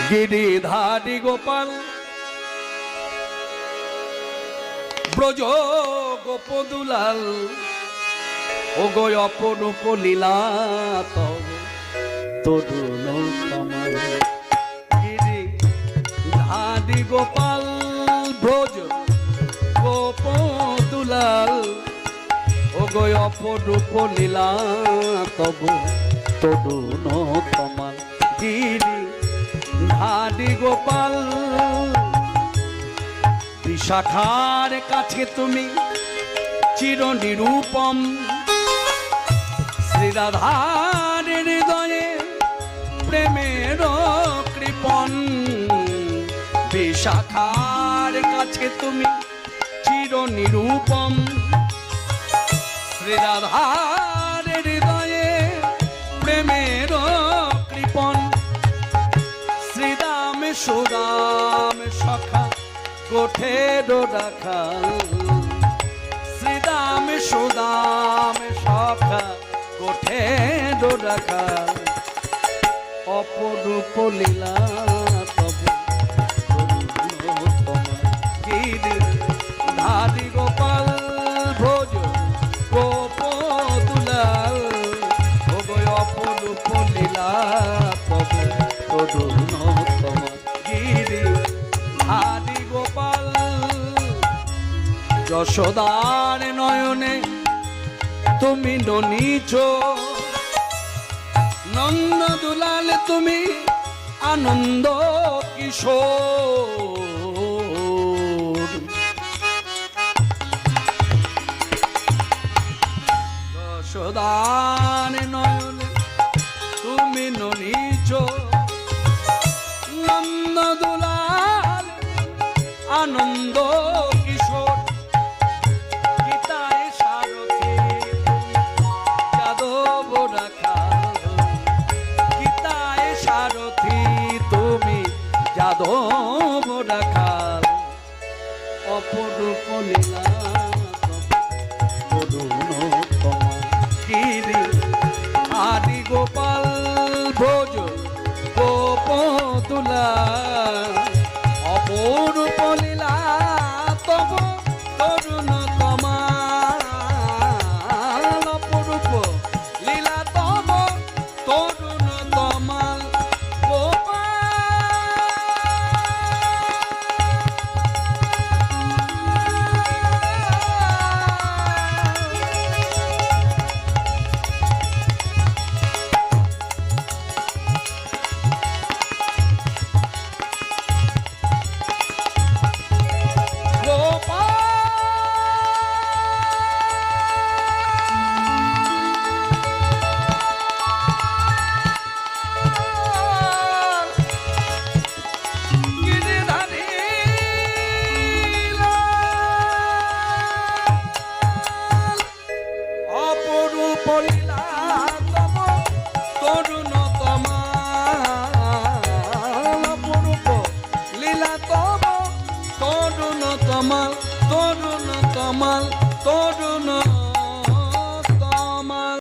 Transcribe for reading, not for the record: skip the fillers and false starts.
গিরিধারী গোপাল ব্রজ গোপদুলাল ও গো অপরূপ লীলা তরুণ কমল গিরিধারী গোপাল ব্রজ গোপদুলাল ও গো অপরূপ লীলা তব তরুণ কমল গিরিধারী গোপাল বিশাখার কাছে তুমি চির নিরূপম শ্রীরাধার হৃদয়ে প্রেমের কৃপণ বিশাখার কাছে তুমি চির নিরূপম শ্রীরাধার হৃদয়ে প্রেমের কৃপণ শ্রীরাম সুরাম সখা গোঠের রাখাল শ্রীরাম সুদাম সখা গোঠের রাখাল অপরূপ লীলা তব গিরিধারী গোপাল ভোজ গোপদুলাল ও গো অপরূপ লীলা তব তরুণ গিরিধারী গোপাল যশোদার নয়নে তুমি ননীচ নন্দ দুলাল তুমি আনন্দ কিশোর যশোদার নয়নে তুমি ননীচ নন্দ দুলাল আনন্দ কিশোর গীতায় সারথি যাদব রাখাল গীতায় সারথি তুমি যাদব রাখাল অপরূপ লীলা তরুণ কমল গিরিধারী গোপাল ভোজ গোপদুলাল অপরূপ লীলা তব তরুণ কমল অপরূপ লীলা তব তরুণ কমল লীলা তব তরুণ কমল অপরূপ লীলা তব তরুণ কমল তরুণ কমল